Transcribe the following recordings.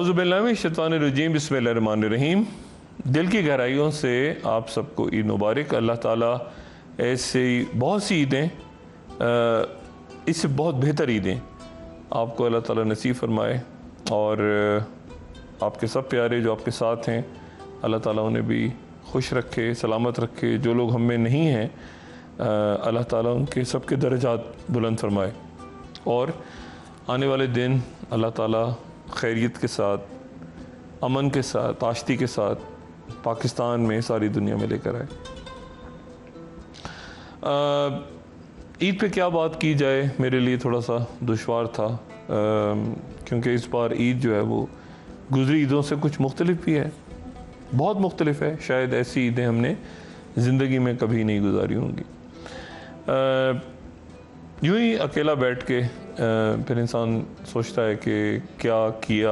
औज़ुबिल्लाहिमिनश्शैतानिर्रजीम बिस्मिल्लाहिर्रहमानिर्रहीम। दिल की गहराइयों से आप सबको ईद मुबारक। अल्लाह ताला ऐसे बहुत सी ईदें, इससे बहुत बेहतर ईदें आपको अल्लाह ताला नसीब फरमाए और आपके सब प्यारे जो आपके साथ हैं अल्लाह ताला उन्हें भी खुश रखे, सलामत रखे। जो लोग हम में नहीं हैं अल्लाह ताला उनके सबके दर्जात बुलंद फरमाए और आने वाले दिन अल्लाह ताला खैरियत के साथ, अमन के साथ, आश्ती के साथ पाकिस्तान में, सारी दुनिया में लेकर आए। ईद पे क्या बात की जाए, मेरे लिए थोड़ा सा दुश्वार था क्योंकि इस बार ईद जो है वो गुज़री ईदों से कुछ मुख्तलिफ भी है, बहुत मुख्तलिफ है। शायद ऐसी ईदें हमने ज़िंदगी में कभी नहीं गुजारी होंगी। यूँ ही अकेला बैठ के फिर इंसान सोचता है कि क्या किया,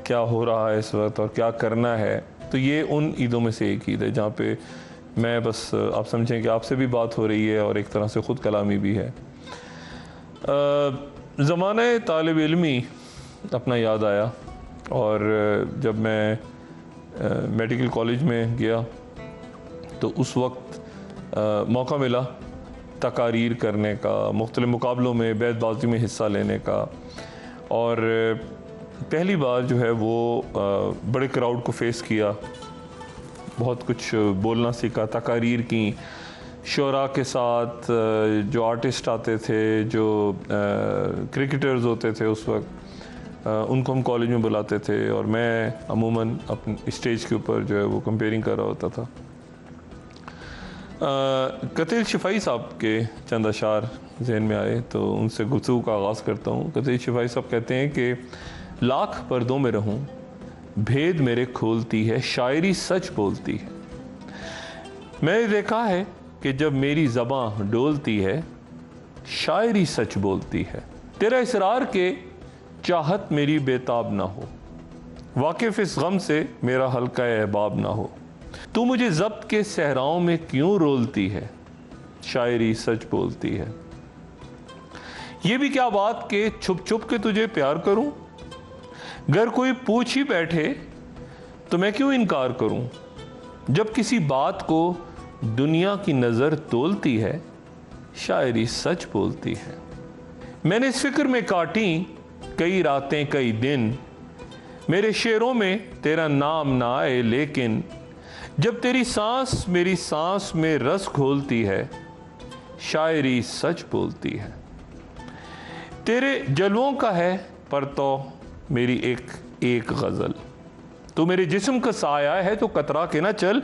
क्या हो रहा है इस वक्त और क्या करना है। तो ये उन ईदों में से एक ईद है जहाँ पे मैं बस आप समझें कि आपसे भी बात हो रही है और एक तरह से ख़ुद कलामी भी है। ज़माने तालिब इल्मी अपना याद आया और जब मैं मेडिकल कॉलेज में गया तो उस वक्त मौका मिला तकारीर करने का, मुख्तलिफ मुकाबलों में, बैतबाजी में हिस्सा लेने का। और पहली बार जो है वो बड़े क्राउड को फेस किया, बहुत कुछ बोलना सीखा, तकारीर की, शुरा के साथ जो आर्टिस्ट आते थे, जो क्रिकेटर्स होते थे उस वक्त, उनको हम कॉलेज में बुलाते थे और मैं अमूमन अपने स्टेज के ऊपर जो है वो कंपेयरिंग कर रहा होता था। कतील शिफाई साहब के चंद अशार जहन में आए तो उनसे गुफ्तगू का आगाज़ करता हूँ। कतील शिफाई साहब कहते हैं कि लाख पर्दों में रहूँ, भेद मेरे खोलती है, शायरी सच बोलती है। मैंने देखा है कि जब मेरी ज़बां डोलती है, शायरी सच बोलती है। तेरा इसरार के चाहत मेरी बेताब ना हो, वाकिफ़ इस गम से मेरा हल्का अहबाब ना हो। तू मुझे ज़ब्त के सहराओं में क्यों रोलती है, शायरी सच बोलती है। ये भी क्या बात के छुप छुप के तुझे प्यार करूं, अगर कोई पूछ ही बैठे तो मैं क्यों इनकार करूं। जब किसी बात को दुनिया की नज़र तोलती है, शायरी सच बोलती है। मैंने इस फिक्र में काटी कई रातें कई दिन, मेरे शेरों में तेरा नाम ना आए, लेकिन जब तेरी सांस मेरी सांस में रस घोलती है, शायरी सच बोलती है। तेरे जलवों का है परतौ मेरी एक एक गज़ल, तू मेरे जिस्म का साया है तो कतरा के ना चल,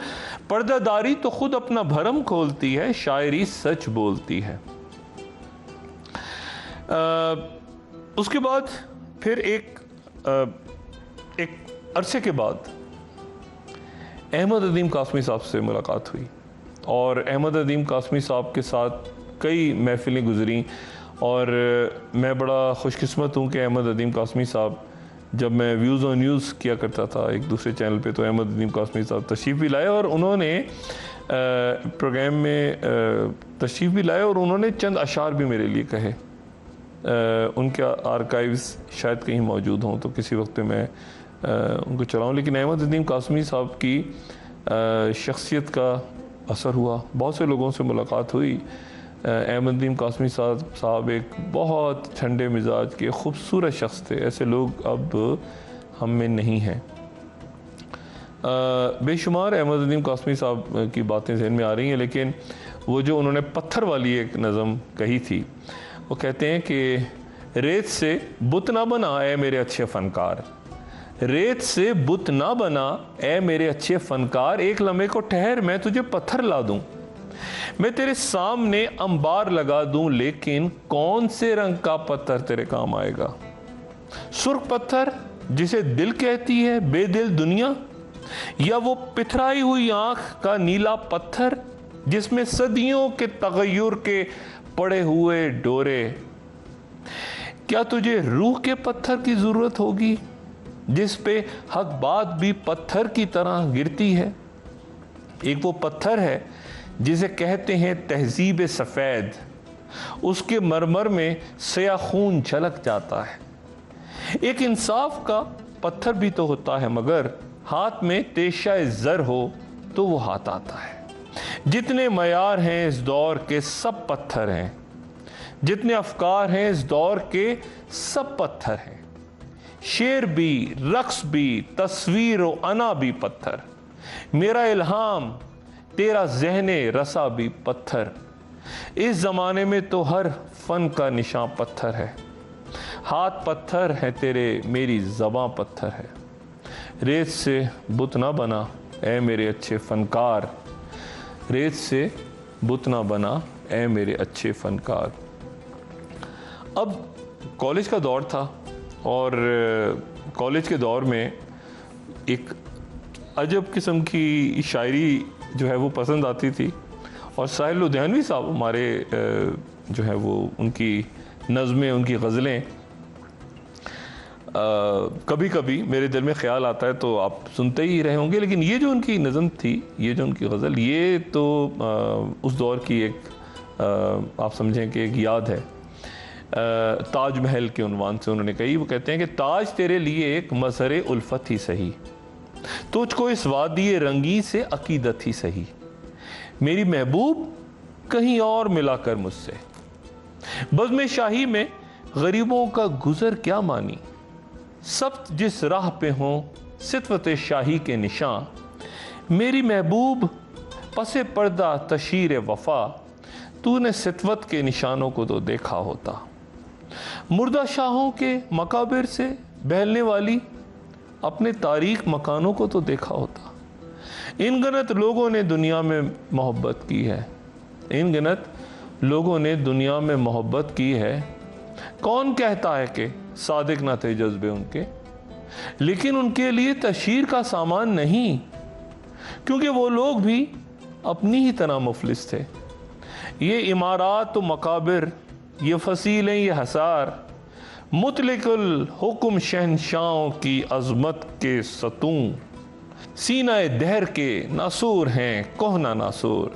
पर्दादारी तो खुद अपना भरम खोलती है, शायरी सच बोलती है। उसके बाद फिर एक अरसे के बाद अहमद अदीम कासमी साहब से मुलाकात हुई और अहमद अदीम कासमी साहब के साथ कई महफिलें गुजरी और मैं बड़ा खुशकिस्मत हूँ कि अहमद अदीम कासमी साहब, जब मैं व्यूज़ ऑन न्यूज़ किया करता था एक दूसरे चैनल पे, तो अहमद अदीम कासमी साहब तशरीफ़ भी लाए और उन्होंने प्रोग्राम में तशरीफ़ भी लाए और उन्होंने चंद अशार भी मेरे लिए कहे। उनके आर्काइव्स शायद कहीं मौजूद हों तो किसी वक्त पे मैं उनको चलाऊँ। लेकिन अहमद अदीम कासमी साहब की शख्सियत का असर हुआ, बहुत से लोगों से मुलाकात हुई। अहमद अदीम कासमी साहब एक बहुत ठंडे मिजाज के खूबसूरत शख्स थे, ऐसे लोग अब हम में नहीं हैं। बेशुमार अहमद अदीम कासमी साहब की बातें जहन में आ रही हैं, लेकिन वो जो उन्होंने पत्थर वाली एक नज़म कही थी, वो कहते हैं कि रेत से बुत ना बना ऐ मेरे अच्छे फ़नकार, रेत से बुत ना बना ऐ मेरे अच्छे फ़नकार, एक लम्हे को ठहर मैं तुझे पत्थर ला दूं, मैं तेरे सामने अंबार लगा दूं, लेकिन कौन से रंग का पत्थर तेरे काम आएगा। सुर्ख पत्थर जिसे दिल कहती है बेदिल दुनिया, या वो पिथराई हुई आंख का नीला पत्थर जिसमें सदियों के तगय्युर के पड़े हुए डोरे। क्या तुझे रूह के पत्थर की जरूरत होगी जिस पे हक बात भी पत्थर की तरह गिरती है। एक वो पत्थर है जिसे कहते हैं तहजीब सफ़ेद, उसके मरमर में सया खून झलक जाता है। एक इंसाफ का पत्थर भी तो होता है, मगर हाथ में तेशाए ज़र हो तो वो हाथ आता है। जितने मयार हैं इस दौर के सब पत्थर हैं, जितने अफकार हैं इस दौर के सब पत्थर हैं। शेर भी, रक्स भी, तस्वीर व अना भी पत्थर, मेरा इल्हाम तेरा ज़हने रसा भी पत्थर। इस ज़माने में तो हर फन का निशान पत्थर है। हाथ पत्थर है तेरे, मेरी ज़बां पत्थर है। रेत से बुत ना बना ऐ मेरे अच्छे फनकार, रेत से बुत ना बना ऐ मेरे अच्छे फनकार। अब कॉलेज का दौर था और कॉलेज के दौर में एक अजब किस्म की शायरी जो है वो पसंद आती थी, और साहिल लुधियानवी साहब हमारे जो है वो उनकी नज़में, उनकी गज़लें कभी कभी मेरे दिल में ख्याल आता है तो आप सुनते ही रहे होंगे। लेकिन ये जो उनकी नज़म थी, ये जो उनकी गज़ल, ये तो उस दौर की एक आप समझें कि एक याद है। ताज महल के उन्वान से उन्होंने कही, वो कहते हैं कि ताज तेरे लिए एक मज़हर उल्फत ही सही, तुझको इस वादी रंगी से अकीदत ही सही। मेरी महबूब कहीं और मिला कर मुझसे, बज़्म शाही में गरीबों का गुज़र क्या मानी। सब जिस राह पे हों सितवत शाही के निशान, मेरी महबूब पसे पर्दा तशीर वफ़ा, तूने सितवत के निशानों को तो देखा होता। मुर्दा शाहों के मकाबिर से बहलने वाली अपने तारीख मकानों को तो देखा होता। इन गिनत लोगों ने दुनिया में मोहब्बत की है, इन गिनत लोगों ने दुनिया में मोहब्बत की है। कौन कहता है कि सादिक ना थे जज्बे उनके, लेकिन उनके लिए तशहीर का सामान नहीं, क्योंकि वो लोग भी अपनी ही तरह मुफलिस थे। ये इमारात व मकाबिर, ये फसीलें, ये हसार, मुतलिकुल हुक्म शहनशाहों की अजमत के सतूं, सीना दहर के नासूर हैं कोहना नासूर,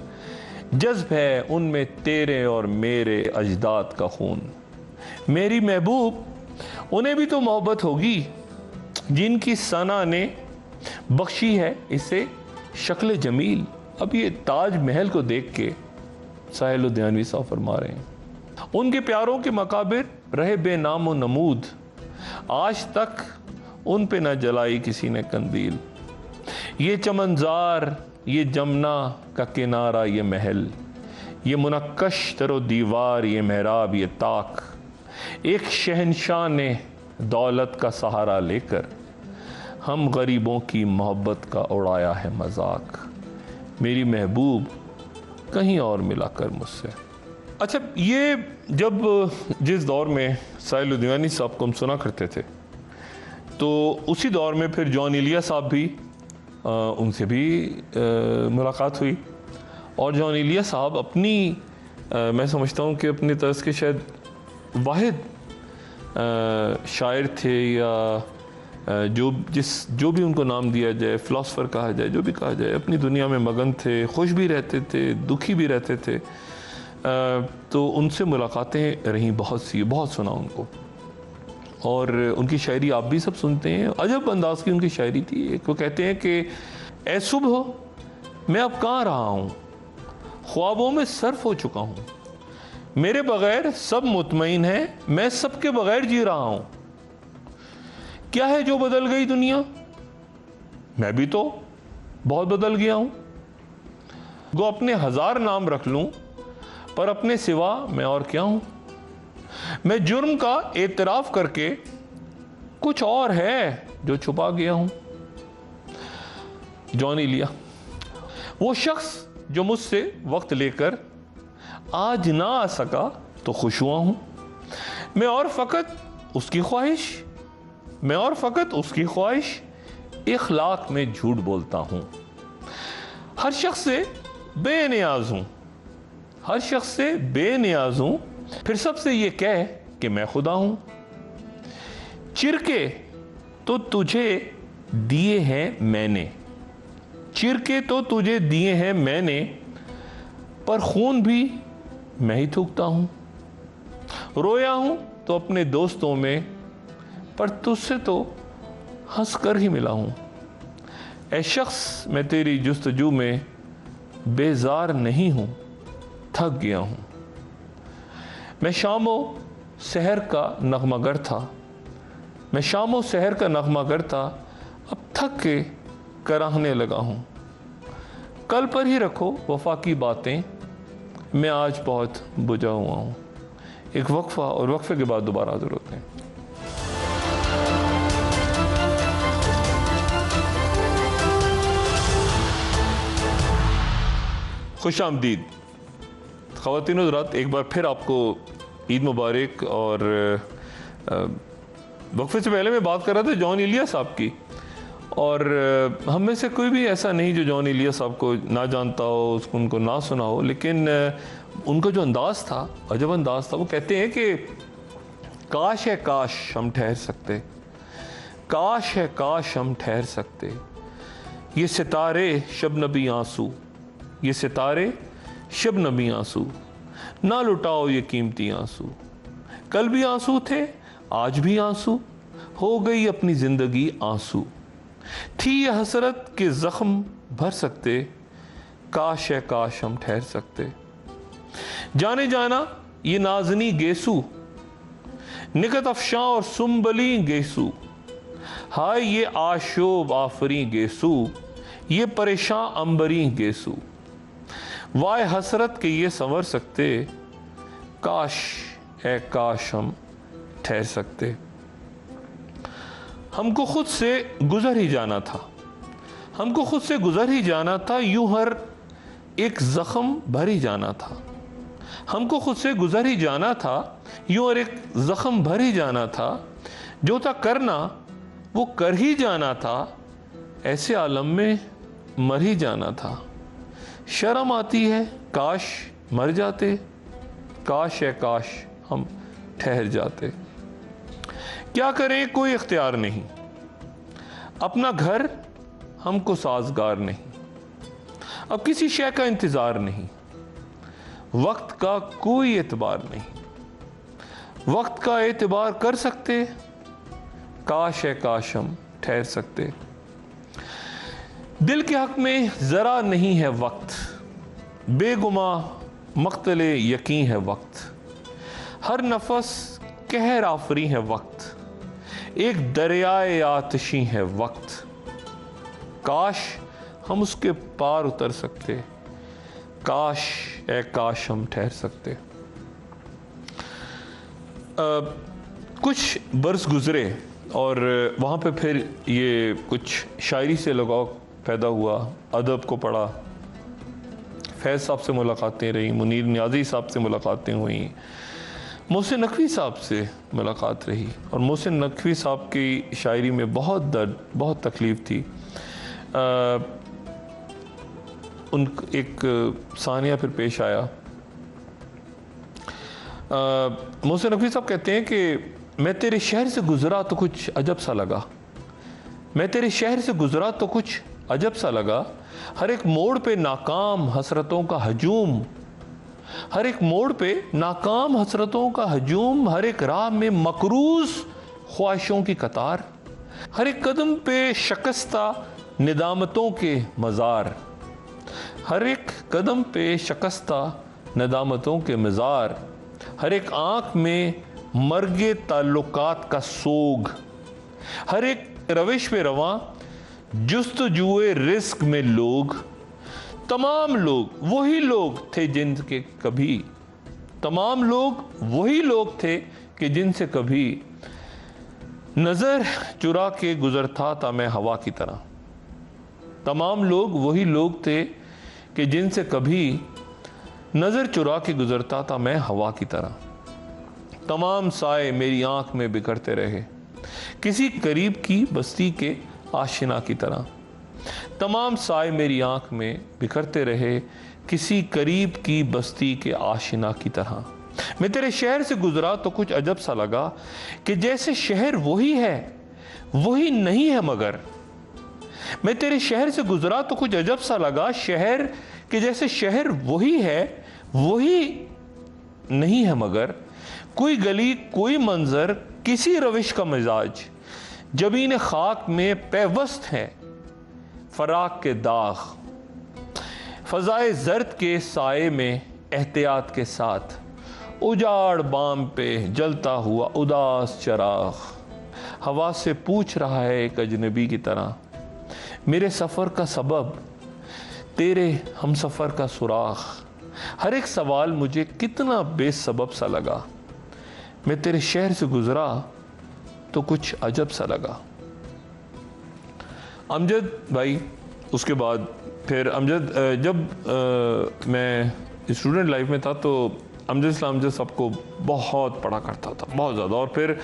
जज्ब है उनमें तेरे और मेरे अजदाद का खून। मेरी महबूब उन्हें भी तो मोहब्बत होगी जिनकी सना ने बख्शी है इसे शक्ल जमील। अब ये ताज महल को देख के साहिल लुधियानवी साहब फरमा रहे हैं, उनके प्यारों के मकाबिर रहे बेनाम व नमूद, आज तक उन पे न जलाई किसी ने कंदील। ये चमनजार, ये जमुना का किनारा, ये महल, ये मुनक्कश तरो दीवार, ये मेहराब, ये ताक, एक शहनशाह ने दौलत का सहारा लेकर हम गरीबों की मोहब्बत का उड़ाया है मजाक। मेरी महबूब कहीं और मिला कर मुझसे। अच्छा, ये जब जिस दौर में साहिल लुधियानवी साहब को हम सुना करते थे, तो उसी दौर में फिर जॉन इलिया साहब भी उनसे भी मुलाकात हुई। और जॉन इलिया साहब अपनी मैं समझता हूँ कि अपनी तर्ज के शायद वाहिद शायर थे, या जो भी उनको नाम दिया जाए, फ़िलासफ़र कहा जाए, जो भी कहा जाए, अपनी दुनिया में मगन थे, खुश भी रहते थे, दुखी भी रहते थे। तो उनसे मुलाकातें रहीं बहुत सी, बहुत सुना उनको, और उनकी शायरी आप भी सब सुनते हैं। अजब अंदाज की उनकी शायरी थी। एक वो कहते हैं कि ए सुबह मैं अब कहाँ रहा हूँ, ख्वाबों में सर्फ हो चुका हूँ, मेरे बगैर सब मुतमईन है, मैं सबके बगैर जी रहा हूँ। क्या है जो बदल गई दुनिया, मैं भी तो बहुत बदल गया हूँ। गो अपने हजार नाम रख लूं, पर अपने सिवा मैं और क्या हूं। मैं जुर्म का एतराफ करके कुछ और है जो छुपा गया हूं। जॉन इलिया, वो शख्स जो मुझसे वक्त लेकर आज ना आ सका तो खुश हुआ हूं। मैं और फकत उसकी ख्वाहिश इखलाक में झूठ बोलता हूं। हर शख्स से बेनियाज हूं, फिर सबसे ये कह कि मैं खुदा हूं। चिरके तो तुझे दिए हैं मैंने, पर खून भी मैं ही थूकता हूं। रोया हूं तो अपने दोस्तों में, पर तुझसे तो हंस कर ही मिला हूँ। ऐ शख्स मैं तेरी जुस्तजू में बेजार नहीं हूँ, थक गया हूँ। मैं शामो सहर का नगमागर था, मैं शामो सहर का नगमागर था, अब थक के कराहने लगा हूँ। कल पर ही रखो वफा की बातें, मैं आज बहुत बुझा हुआ हूँ। एक वक्फा और वक्फे के बाद दोबारा हाजिर होते हैं। खुश आमदीद ख़वातीन और हज़रात, एक बार फिर आपको ईद मुबारक। और वक्फे से पहले मैं बात कर रहा था जॉन इलिया साहब की, और हम में से कोई भी ऐसा नहीं जो जॉन इलिया साहब को ना जानता हो, उसको उनको ना सुना हो, लेकिन उनका जो अंदाज़ था, अजब अंदाज़ था। वो कहते हैं कि काश है काश हम ठहर सकते, काश है काश हम ठहर सकते, ये सितारे शबनबी आंसू, ये सितारे शबनबी आंसू, ना लुटाओ ये कीमती आंसू। कल भी आंसू थे, आज भी आंसू, हो गई अपनी जिंदगी आंसू। थी ये हसरत के जख्म भर सकते, काश है काश हम ठहर सकते। जाने जाना ये नाजनी गेसू, निकत अफशां और सुम्बली गेसू, हाय ये आशोब आफरी गेसू, ये परेशान अंबरी गेसू। वाय हसरत के ये संवर सकते, काश है काश हम ठहर सकते। हमको खुद से गुजर ही जाना था, हमको खुद से गुजर ही जाना था, यूं हर एक जख्म भर ही जाना था। हमको खुद से गुजर ही जाना था, यूं हर एक जख्म भर ही जाना था। जो था करना वो कर ही जाना था, ऐसे आलम में मर ही जाना था। शर्म आती है काश मर जाते, काश है काश हम ठहर जाते। क्या करें कोई इख्तियार नहीं, अपना घर हमको साजगार नहीं, अब किसी शय का इंतजार नहीं, वक्त का कोई एतबार नहीं। वक्त का एतबार कर सकते, काश है काश हम ठहर सकते। दिल के हक में जरा नहीं है वक्त, बेगुमा मक्तले यकीन है वक्त। हर नफस कहर आफरी है वक्त, एक दरियाए आतिशी है वक्त। काश हम उसके पार उतर सकते, काश ए काश हम ठहर सकते। कुछ बरस गुजरे और वहाँ पे फिर ये कुछ शायरी से लगाव पैदा हुआ, अदब को पढ़ा, फैज़ साहब से मुलाकातें रही, मुनीर नियाज़ी साहब से मुलाकातें हुई, मोहसिन नकवी साहब से मुलाकात रही। और मोहसिन नकवी साहब की शायरी में बहुत दर्द, बहुत तकलीफ़ थी। उन एक सानिया फिर पेश आया। मोहसिन नकवी साहब कहते हैं कि मैं तेरे शहर से गुज़रा तो कुछ अजब सा लगा, मैं तेरे शहर से गुज़रा तो कुछ अजब सा लगा। हर एक मोड़ पे नाकाम हसरतों का हजूम, हर एक मोड़ पे नाकाम हसरतों का हजूम, हर एक राह में मकरूज ख्वाहिशों की कतार, हर एक कदम पे शिकस्ता निदामतों के मज़ार, हर एक कदम पे शिकस्ता निदामतों के मज़ार, हर एक आँख में मर्गे ताल्लुकात का सोग, हर एक रविश पे रवां जुस्तजुए रिस्क में लोग। तमाम लोग वही लोग थे जिनके कभी, तमाम लोग वही लोग थे कि जिनसे कभी नज़र चुरा के गुजरता था मैं हवा की तरह। तमाम लोग वही लोग थे कि जिनसे कभी नज़र चुरा के गुजरता था मैं हवा की तरह। तमाम साए मेरी आंख में बिखरते रहे, किसी करीब की बस्ती के आशिना की तरह। तमाम साए मेरी आंख में बिखरते रहे, किसी करीब की बस्ती के आशिना की तरह। मैं तेरे शहर से गुजरा तो कुछ अजब सा लगा कि जैसे शहर वही है वही नहीं है मगर। मैं तेरे शहर से गुजरा तो कुछ अजब सा लगा शहर कि जैसे शहर वही है वही नहीं है मगर। कोई गली कोई मंजर किसी रविश का मिजाज, जबीन खाक में पेवस्त हैं फराक के दाग, फजाए जर्द के साए में एहतियात के साथ, उजाड़ बाम पे जलता हुआ उदास चराग, हवा से पूछ रहा है एक अजनबी की तरह, मेरे सफ़र का सबब तेरे हम सफ़र का सुराग, हर एक सवाल मुझे कितना बेसबब सा लगा, मैं तेरे शहर से गुजरा तो कुछ अजब सा लगा। अमजद भाई, उसके बाद फिर अमजद जब मैं स्टूडेंट लाइफ में था तो अमजद इस्लाम अमजद साहब को बहुत पढ़ा करता था, बहुत ज़्यादा। और फिर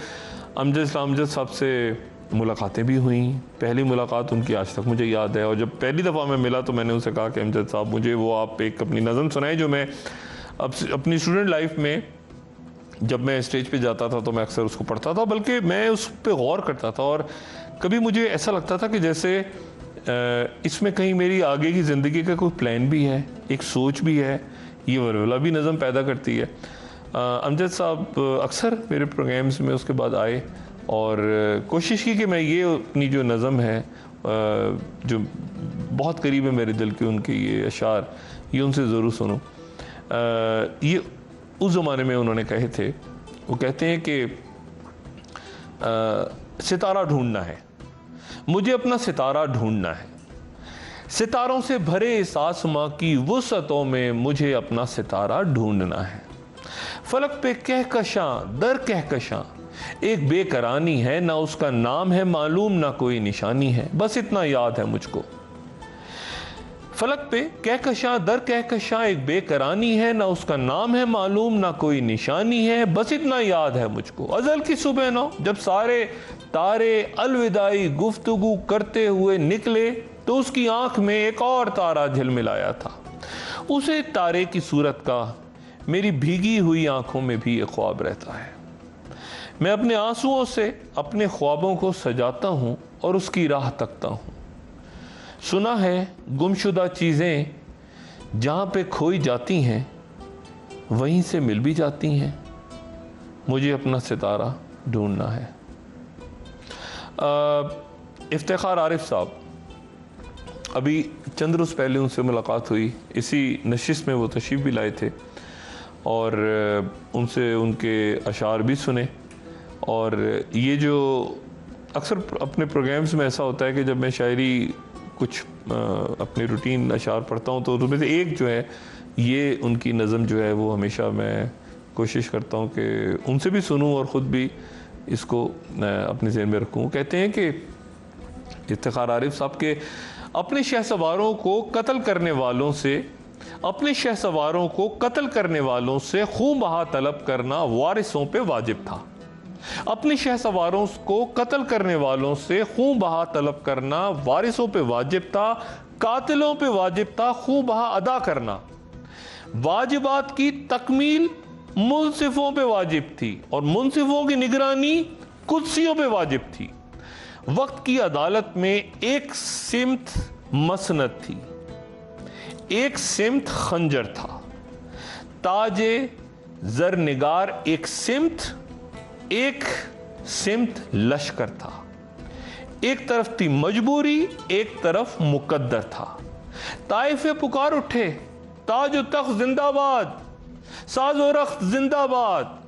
अमजद इस्लाम अमजद साहब से मुलाकातें भी हुई। पहली मुलाकात उनकी आज तक मुझे याद है, और जब पहली दफ़ा मैं मिला तो मैंने उनसे कहा कि अमजद साहब मुझे वो आप एक अपनी नज़म सुनाए जो मैं अपनी स्टूडेंट लाइफ में जब मैं स्टेज पे जाता था तो मैं अक्सर उसको पढ़ता था, बल्कि मैं उस पर गौर करता था। और कभी मुझे ऐसा लगता था कि जैसे इसमें कहीं मेरी आगे की ज़िंदगी का कोई प्लान भी है, एक सोच भी है, ये वलवला भी नज़म पैदा करती है। अमजद साहब अक्सर मेरे प्रोग्राम्स में उसके बाद आए और कोशिश की कि मैं ये अपनी जो नज़म है जो बहुत करीब है मेरे दिल के, उनके ये अशार, ये उनसे ज़रूर सुनूं। ये उस ज़माने में उन्होंने कहे थे। वो कहते हैं कि सितारा ढूंढना है, मुझे अपना सितारा ढूंढना है, सितारों से भरे इस आसमां की वुसअतों में मुझे अपना सितारा ढूंढना है। फलक पे कहकशां दर कहकशां एक बेकरानी है, ना उसका नाम है मालूम ना कोई निशानी है, बस इतना याद है मुझको। फलक पे कहकशां दर कहकशां एक बेकरानी है, ना उसका नाम है मालूम ना कोई निशानी है, बस इतना याद है मुझको। अजल की सुबह नौ जब सारे तारे अलविदाई गुफ्तगू करते हुए निकले तो उसकी आंख में एक और तारा झिलमिलाया था। उसे तारे की सूरत का मेरी भीगी हुई आंखों में भी एक ख्वाब रहता है। मैं अपने आंसुओं से अपने ख्वाबों को सजाता हूँ और उसकी राह तकता हूँ। सुना है गुमशुदा चीज़ें जहाँ पे खोई जाती हैं वहीं से मिल भी जाती हैं, मुझे अपना सितारा ढूंढना है। इफ्तिखार आरिफ साहब, अभी चंद रोज़ पहले उनसे मुलाकात हुई, इसी नशिस्त में वो तशरीफ़ भी लाए थे और उनसे उनके अशार भी सुने। और ये जो अक्सर अपने प्रोग्राम्स में ऐसा होता है कि जब मैं शायरी कुछ अपनी रूटीन अशार पढ़ता हूँ तो उसमें से एक जो है ये उनकी नज़म जो है वो हमेशा मैं कोशिश करता हूँ कि उनसे भी सुनूँ और ख़ुद भी इसको अपने ज़हन में रखूँ। कहते हैं कि इफ्तिखार आरिफ साहब के अपने शहसवारों को कत्ल करने वालों से, अपने शहसवारों को कत्ल करने वालों से खून बहा तलब करना वारिसों पे वाजिब था। अपने शहसवारों को कत्ल करने वालों से खून बहा तलब करना वारिसों पे वाजिब था, कातिलों पे वाजिब था खून बहा अदा करना। वाजिबात की तकमील मुंसिफों पे वाजिब थी और मुंसिफों की निगरानी कुर्सियों पे वाजिब थी। वक्त की अदालत में एक सिमत मसनद थी, एक सिमत खंजर था, ताजे जरनिगार एक सिमत, एक सिमत लश्कर था। एक तरफ थी मजबूरी, एक तरफ मुकद्दर था। ताइफे पुकार उठे, ताजो तख्त जिंदाबाद, साजो रख्त जिंदाबाद।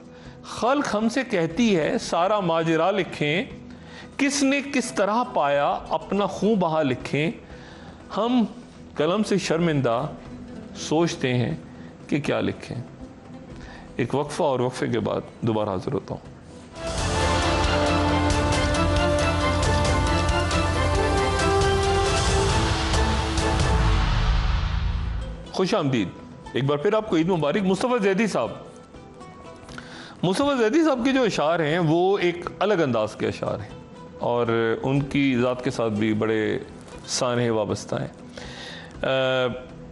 खल्क हमसे कहती है सारा माजरा लिखें, किसने किस तरह पाया अपना खून बहा लिखें। हम कलम से शर्मिंदा सोचते हैं कि क्या लिखें। एक वक्फा और वक्फे के बाद दोबारा हाजिर होता हूँ। खुश आमदीद एक बार फिर आपको ईद मुबारक। मुस्तफ़ा ज़ैदी साहब, मुस्तफ़ा ज़ैदी साहब के जो अशार हैं वो एक अलग अंदाज के अशार हैं और उनकी ज़ात के साथ भी बड़े सानहे वाबस्ता हैं।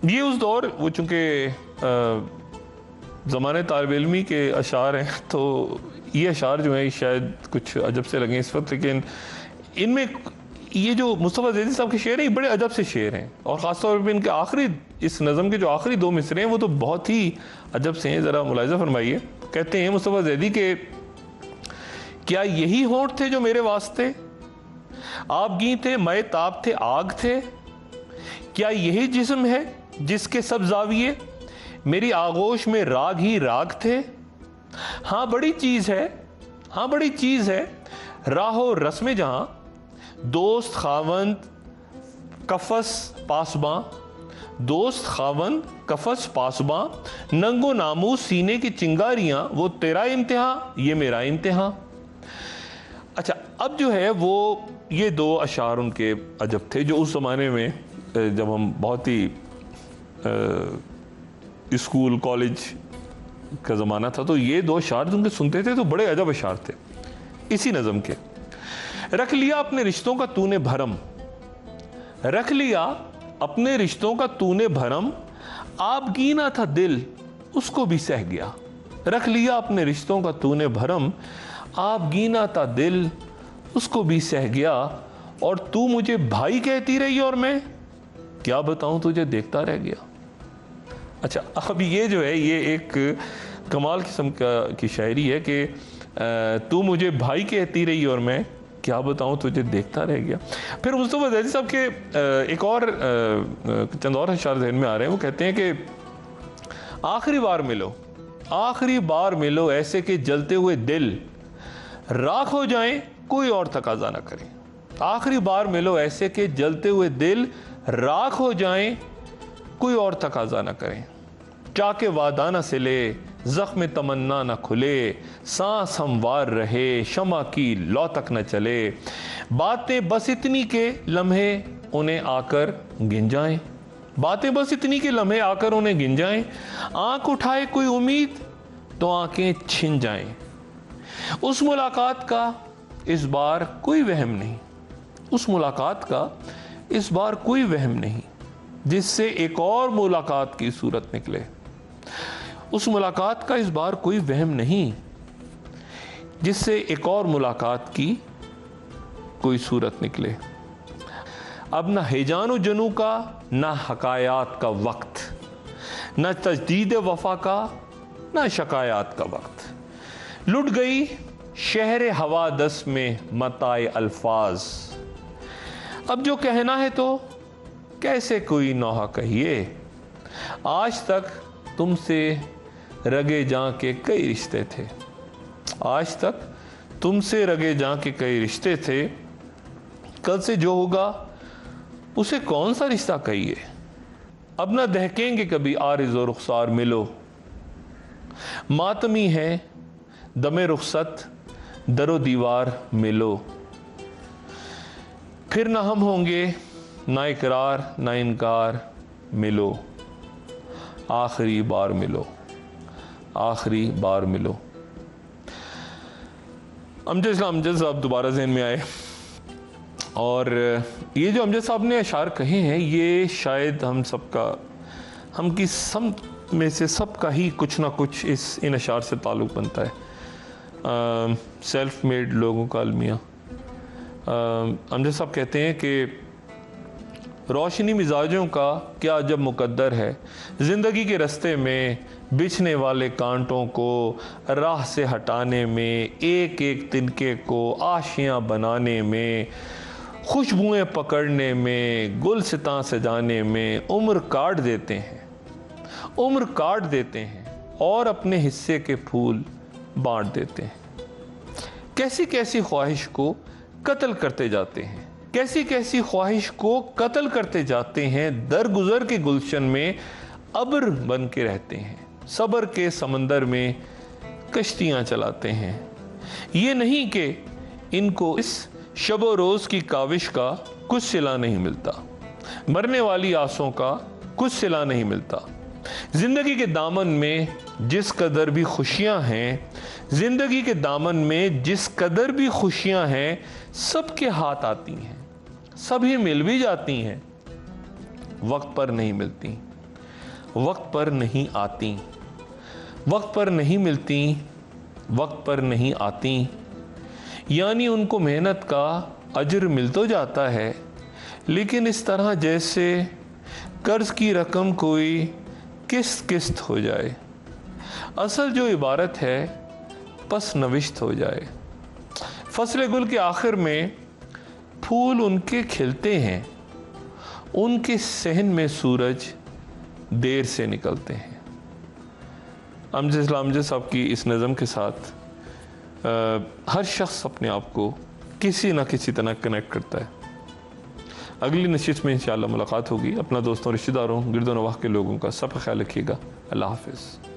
ये उस दौर, वो चूँकि ज़माने तालिब इल्मी के अशार हैं तो ये अशार जो हैं शायद कुछ अजब से लगें इस वक्त, लेकिन इनमें ये जो मुस्तफ़ा ज़ैदी साहब के शेर हैं ये बड़े अजब से शेर हैं। और ख़ास तौर पर इनके आखिरी, इस नज़म के जो आखिरी दो मिसरे हैं वो तो बहुत ही अजब से हैं, ज़रा मुलाहिज़ा फरमाइए। कहते हैं मुस्तफ़ा ज़ैदी के, क्या यही होंठ थे जो मेरे वास्ते आपगी थे मैं ताब थे आग थे, क्या यही जिस्म है जिसके सब जाविये मेरी आगोश में राग ही राग थे। हाँ बड़ी चीज़ है, हाँ बड़ी चीज़ है राहो रस्म जहां, दोस्त खावंद कफस पासबां, दोस्त खावंद कफस पासबां, नंगो नामूस सीने की चिंगारियां, वो तेरा इम्तिहान ये मेरा इम्तिहान। अच्छा, अब जो है वो ये दो अशार उनके अजब थे, जो उस ज़माने में जब हम बहुत ही स्कूल कॉलेज का ज़माना था, तो ये दो अशार उनके सुनते थे तो बड़े अजब अशार थे इसी नज़म के। रख लिया अपने रिश्तों का तूने भरम, रख लिया अपने रिश्तों का तूने भरम, आप गीना था दिल उसको भी सह गया। रख लिया अपने रिश्तों का तूने भरम, आप गीना था दिल उसको भी सह गया। और तू मुझे भाई कहती रही और मैं क्या बताऊं तुझे देखता रह गया। अच्छा, अब ये जो है ये एक कमाल किस्म की शायरी है कि तू मुझे भाई कहती रही और मैं क्या बताऊं तुझे देखता रह गया। फिर मुस्तफा ज़ैदी साहब के एक और चंद और अशार ज़हन में आ रहे हैं। वो कहते हैं कि आखिरी बार मिलो, आखिरी बार मिलो ऐसे कि जलते हुए दिल राख हो जाएं कोई और तकाजा ना करे। आखिरी बार मिलो ऐसे कि जलते हुए दिल राख हो जाएं कोई और तकाजा ना करें। चाके वादा न सिले जख्म तमन्ना न खुले, सांस हमवार रहे शमा की लौ तक न चले। बातें बस इतनी के लम्हे उन्हें आकर गिन जाएं, बातें बस इतनी के लम्हे आकर उन्हें गिन जाएं। आंख उठाए कोई उम्मीद तो आंखें छिन जाएं। उस मुलाकात का इस बार कोई वहम नहीं, उस मुलाकात का इस बार कोई वहम नहीं जिससे एक और मुलाकात की सूरत निकले। उस मुलाकात का इस बार कोई वहम नहीं जिससे एक और मुलाकात की कोई सूरत निकले। अब न हिजान जनू का न हकायात का वक्त, न तजदीद वफा का न शकायात का वक्त। लुट गई शहर हवादस में मताए अल्फाज, अब जो कहना है तो कैसे कोई नौहा कहिए। आज तक तुमसे रगे जां के कई रिश्ते थे, आज तक तुमसे रगे जां के कई रिश्ते थे। कल से जो होगा उसे कौन सा रिश्ता कहिए। अब ना दहकेंगे कभी आरिज़ो रुखसार मिलो, मातमी है दमे रुखसत दरो दीवार मिलो। फिर ना हम होंगे ना इकरार ना इनकार मिलो, आखिरी बार मिलो, आखिरी बार मिलो। अमजद साहब दोबारा ज़हन में आए और ये जो अमजद साहब ने अशार कहे हैं ये शायद हम सबका, हम की सब में से सबका ही कुछ ना कुछ इन अशार से ताल्लुक़ बनता है। सेल्फ मेड लोगों का अलमिया। अमजद साहब कहते हैं कि रोशनी मिजाजों का क्या अजब मुकद्दर है, ज़िंदगी के रास्ते में बिछने वाले कांटों को राह से हटाने में, एक एक तिनके को आशियाँ बनाने में, खुशबुएं पकड़ने में, गुलसितां सजाने में उम्र काट देते हैं, उम्र काट देते हैं और अपने हिस्से के फूल बांट देते हैं। कैसी कैसी ख्वाहिश को कत्ल करते जाते हैं, कैसी कैसी ख्वाहिश को कत्ल करते जाते हैं। दरगुजर के गुलशन में अब्र बन के रहते हैं, सब्र के समंदर में कश्तियाँ चलाते हैं। ये नहीं कि इनको इस शब रोज़ की काविश का कुछ सिला नहीं मिलता, मरने वाली आसों का कुछ सिला नहीं मिलता। ज़िंदगी के दामन में जिस कदर भी खुशियाँ हैं, ज़िंदगी के दामन में जिस कदर भी खुशियाँ हैं, सबके हाथ आती हैं, सभी मिल भी जाती हैं, वक्त पर नहीं मिलती, वक्त पर नहीं आती, वक्त पर नहीं मिलती, वक्त पर नहीं आती। यानी उनको मेहनत का अजर मिल तो जाता है, लेकिन इस तरह जैसे कर्ज की रकम कोई किस्त किस्त हो जाए, असल जो इबारत है पस नविश्त हो जाए। फसल गुल के आखिर में फूल उनके खिलते हैं, उनके सहन में सूरज देर से निकलते हैं। अमजद इस्लाम अमजद साहब की इस नज़म के साथ हर शख्स अपने आप को किसी न किसी तरह कनेक्ट करता है। अगली नशिस्त में इंशाअल्लाह मुलाकात होगी। अपना दोस्तों, रिश्तेदारों, गिरदो नवाह के लोगों का सब ख्याल रखिएगा। अल्लाह हाफिज़।